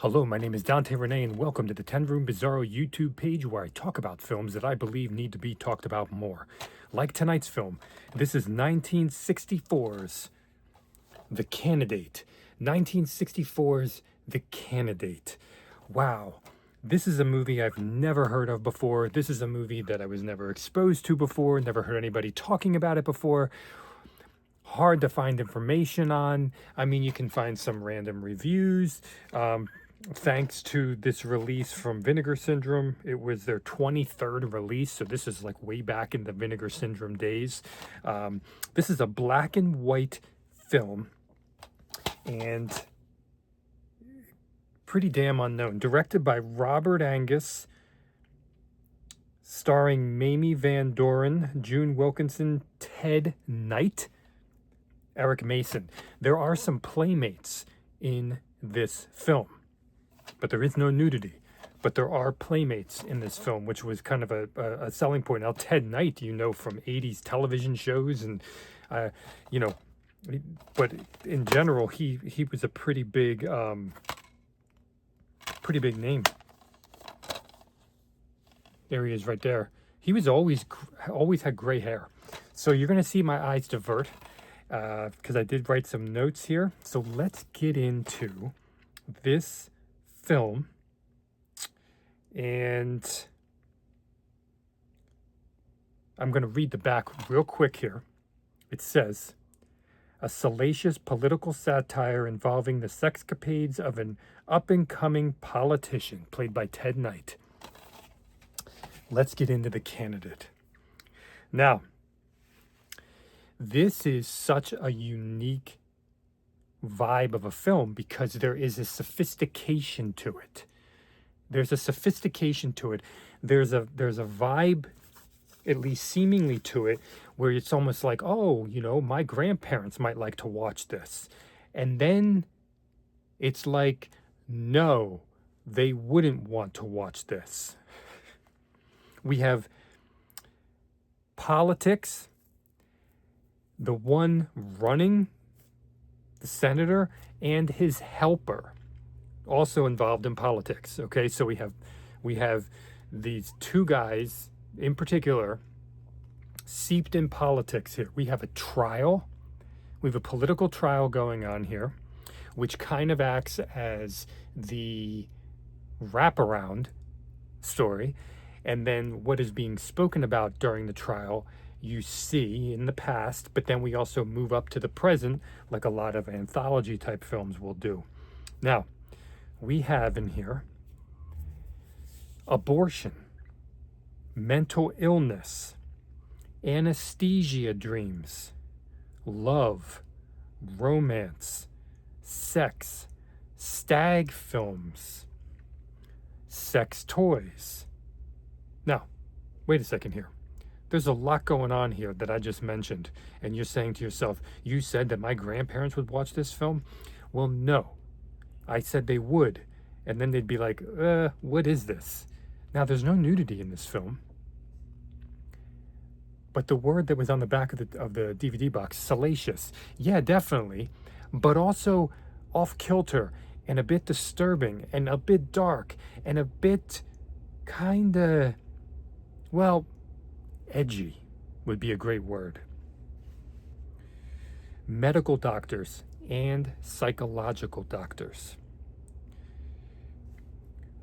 Hello, my name is Dante Renee, and welcome to the 10 Room Bizarro YouTube page where I talk about films that I believe need to be talked about more. Like tonight's film, this is 1964's The Candidate. 1964's The Candidate. Wow. This is a movie I've never heard of before. This is a movie that I was never exposed to before, never heard anybody talking about it before. Hard to find information on. I mean, you can find some random reviews. Thanks to this release from Vinegar Syndrome, it was their 23rd release, so this is like way back in the Vinegar Syndrome days. This is a black and white film, and pretty damn unknown. Directed by Robert Angus, starring Mamie Van Doren, June Wilkinson, Ted Knight, Eric Mason. There are some playmates in this film, but there is no nudity. But there are playmates in this film, which was kind of a selling point. Now, Ted Knight, you know, from 80s television shows, and, you know, but in general, he was a pretty big name. There he is right there. He was always had gray hair. So you're going to see my eyes divert because I did write some notes here. So let's get into this film, and I'm going to read the back real quick here. It says, a salacious political satire involving the sexcapades of an up-and-coming politician played by Ted Knight. Let's get into The Candidate. Now, this is such a unique vibe of a film because there is a sophistication to it. There's a sophistication to it. There's a vibe, at least seemingly, to it, where it's almost like, oh, you know, my grandparents might like to watch this. And then it's like, no, they wouldn't want to watch this. We have politics. The one running, the senator, and his helper, also involved in politics. Okay, so we have these two guys in particular seeped in politics here. We have a trial. We have a political trial going on here, which kind of acts as the wraparound story. And then what is being spoken about during the trial you see in the past, but then we also move up to the present, like a lot of anthology type films will do. Now, we have in here abortion, mental illness, anesthesia dreams, love, romance, sex, stag films, sex toys. Now, wait a second here. There's a lot going on here that I just mentioned, and you're saying to yourself, you said that my grandparents would watch this film? Well, no. I said they would, and then they'd be like, what is this? Now, there's no nudity in this film, but the word that was on the back of the DVD box, salacious, yeah, definitely, but also off-kilter, and a bit disturbing, and a bit dark, and a bit kinda, well, edgy would be a great word. Medical doctors and psychological doctors.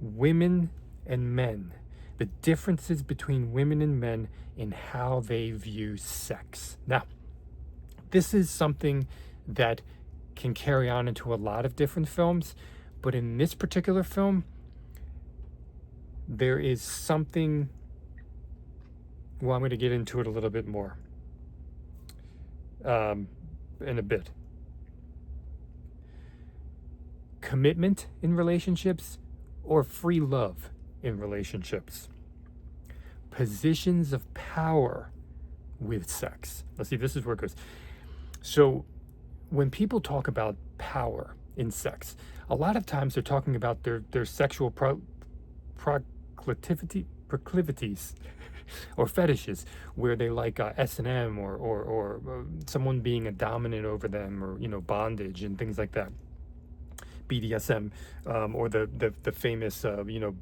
Women and men. The differences between women and men in how they view sex. Now, this is something that can carry on into a lot of different films, but in this particular film, there is something. Well, I'm going to get into it a little bit more in a bit. Commitment in relationships or free love in relationships. Positions of power with sex. Let's see, this is where it goes. So when people talk about power in sex, a lot of times they're talking about their sexual proclivities or fetishes, where they like S&M or someone being a dominant over them, or, you know, bondage and things like that. BDSM, or the famous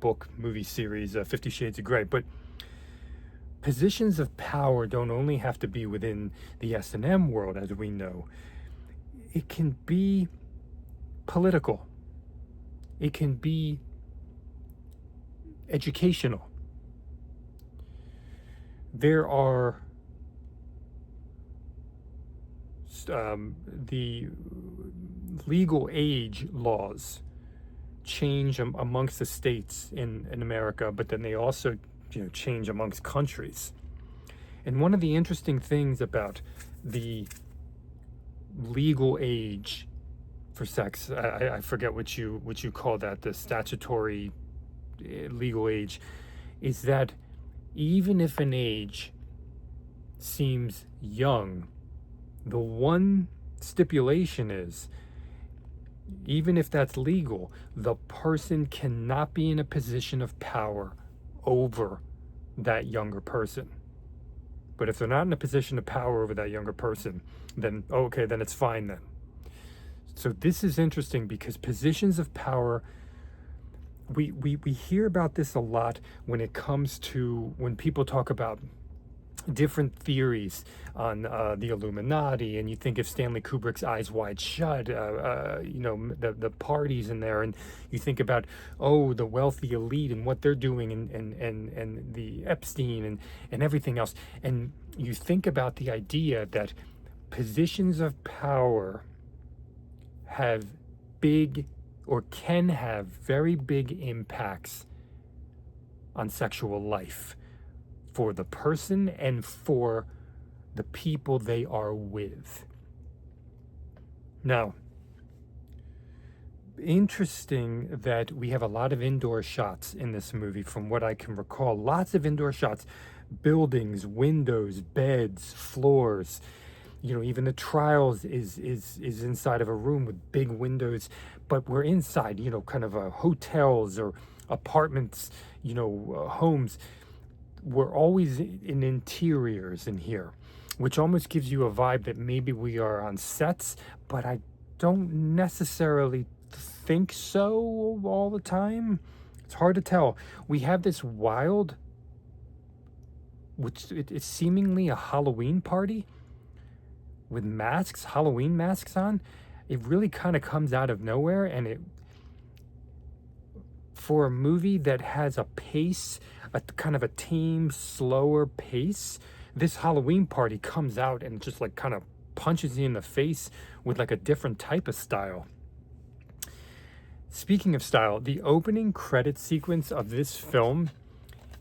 book movie series 50 Shades of Grey. But positions of power don't only have to be within the S&M world, as we know. It can be political. It can be educational. There are the legal age laws change amongst the states in America, but then they also change amongst countries. And one of the interesting things about the legal age for sex, I forget what you call that, the statutory legal age, is that even if an age seems young, the one stipulation is, even if that's legal, the person cannot be in a position of power over that younger person. But if they're not in a position of power over that younger person, then okay, then it's fine then. So this is interesting because positions of power, we hear about this a lot when it comes to, when people talk about different theories on the Illuminati, and you think of Stanley Kubrick's Eyes Wide Shut, the parties in there, and you think about, the wealthy elite and what they're doing, and the Epstein and everything else, and you think about the idea that positions of power have big, or can have very big impacts on sexual life for the person and for the people they are with. Now, interesting that we have a lot of indoor shots in this movie, from what I can recall. Lots of indoor shots, buildings, windows, beds, floors. Even the trials is inside of a room with big windows, but we're inside, kind of hotels or apartments, homes. We're always in interiors in here, which almost gives you a vibe that maybe we are on sets, but I don't necessarily think so all the time. It's hard to tell. We have this wild, which it's seemingly a Halloween party with masks, Halloween masks on. It really kind of comes out of nowhere, and it, for a movie that has a pace, a kind of a tame, slower pace, this Halloween party comes out and just like kind of punches you in the face with like a different type of style. Speaking of style, the opening credit sequence of this film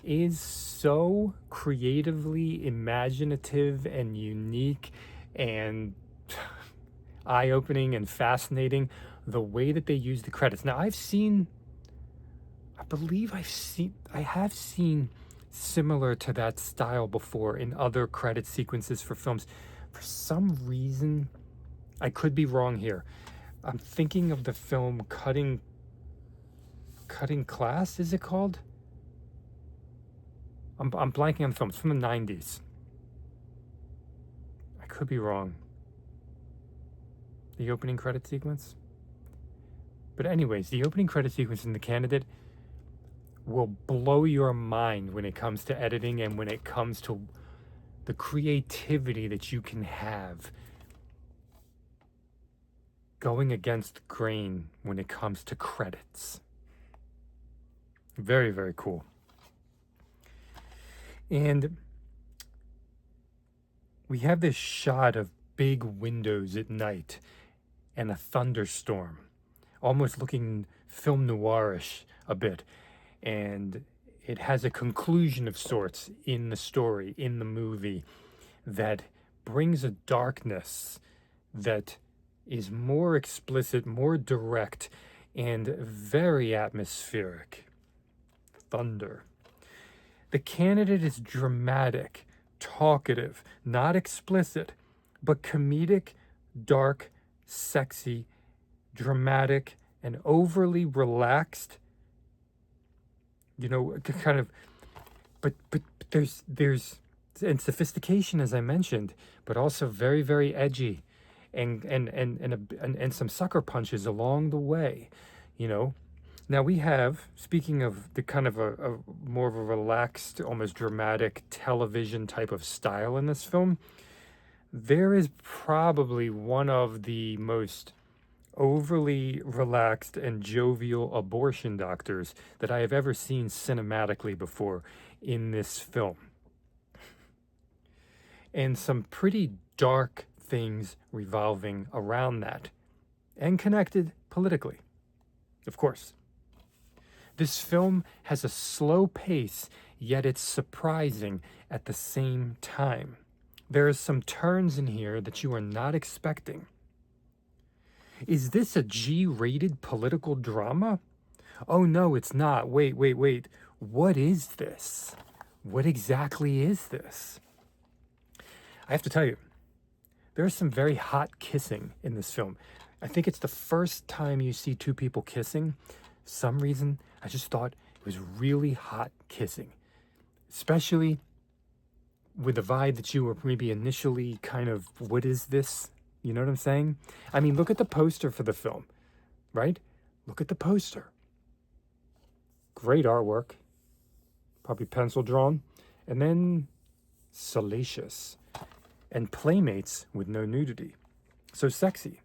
is so creatively imaginative and unique and eye-opening and fascinating, the way that they use the credits. Now, I have seen similar to that style before in other credit sequences for films. For some reason, I could be wrong here. I'm thinking of the film Cutting Class, is it called? I'm blanking on the film. It's from the 90s. I could be wrong. The opening credit sequence. But anyways, the opening credit sequence in The Candidate will blow your mind when it comes to editing and when it comes to the creativity that you can have going against the grain when it comes to credits. Very, very cool. And we have this shot of big windows at night and a thunderstorm, almost looking film noirish a bit. And it has a conclusion of sorts in the story, in the movie, that brings a darkness that is more explicit, more direct, and very atmospheric. Thunder. The Candidate is dramatic, talkative, not explicit, but comedic, dark, sexy, dramatic, and overly relaxed. Kind of, but there's and sophistication, as I mentioned, but also very, very edgy. and some sucker punches along the way, you know. Now we have, speaking of the kind of a more of a relaxed, almost dramatic television type of style in this film, there is probably one of the most overly relaxed and jovial abortion doctors that I have ever seen cinematically before in this film. And some pretty dark things revolving around that, and connected politically, of course. This film has a slow pace, yet it's surprising at the same time. There are some turns in here that you are not expecting. Is this a G-rated political drama? Oh no, it's not. Wait. What is this? What exactly is this? I have to tell you, there's some very hot kissing in this film. I think it's the first time you see two people kissing. Some reason, I just thought it was really hot kissing. Especially with the vibe that you were maybe initially kind of, what is this? You know what I'm saying? I mean, look at the poster for the film, right? Look at the poster. Great artwork. Probably pencil drawn. And then salacious. And playmates with no nudity. So sexy.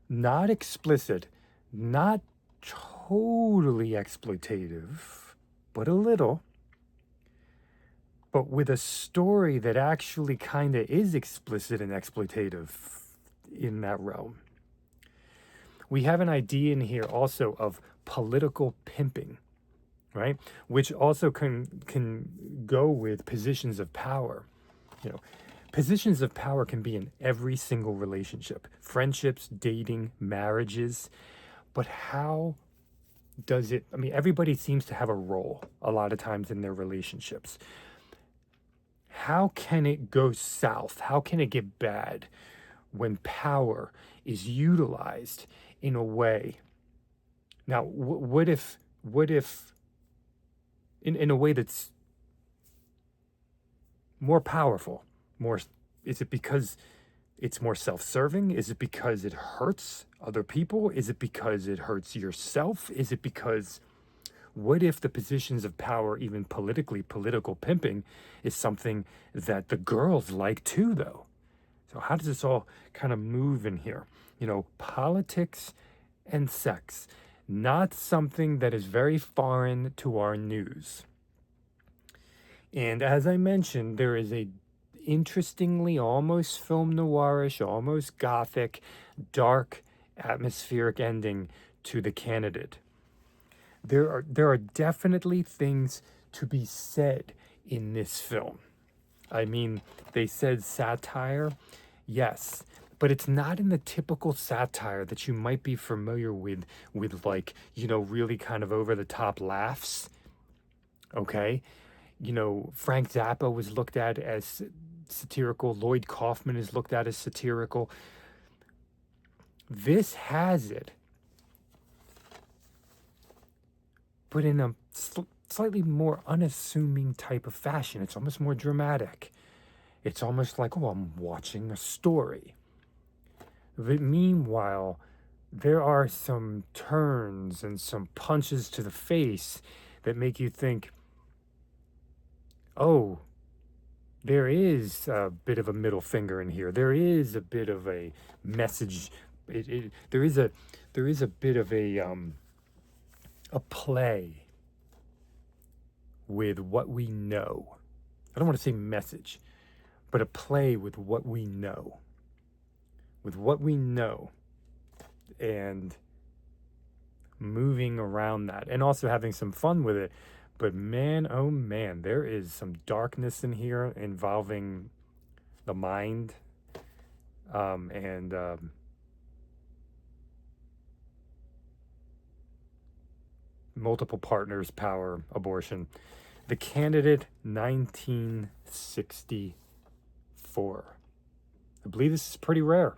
Not explicit, not totally exploitative, but a little. But with a story that actually kind of is explicit and exploitative in that realm. We have an idea in here also of political pimping, right? Which also can go with positions of power. You know, positions of power can be in every single relationship, friendships, dating, marriages. But how does it, I mean, everybody seems to have a role a lot of times in their relationships. How can it go south? How can it get bad when power is utilized in a way? Now, what if in a way that's more powerful? More, is it because it's more self-serving? Is it because it hurts other people? Is it because it hurts yourself? Is it because, what if the positions of power, even politically, political pimping, is something that the girls like too, though? So how does this all kind of move in here? You know, politics and sex, not something that is very foreign to our news. And as I mentioned, there is a interestingly almost film noirish, almost gothic, dark, atmospheric ending to The Candidate. There are definitely things to be said in this film. I mean, they said satire, yes, but it's not in the typical satire that you might be familiar with like, you know, really kind of over the top laughs. Okay? You know, Frank Zappa was looked at as satirical. Lloyd Kaufman is looked at as satirical. This has it, but in a slightly more unassuming type of fashion. It's almost more dramatic. It's almost like, oh, I'm watching a story. But meanwhile, there are some turns and some punches to the face that make you think, oh, there is a bit of a middle finger in here. There is a bit of a message. There is a bit of a play with what we know. I don't want to say message, but a play with what we know. With what we know. And moving around that. And also having some fun with it. But man, oh man, there is some darkness in here involving the mind and multiple partners, power, abortion. The Candidate, 1964. I believe this is pretty rare.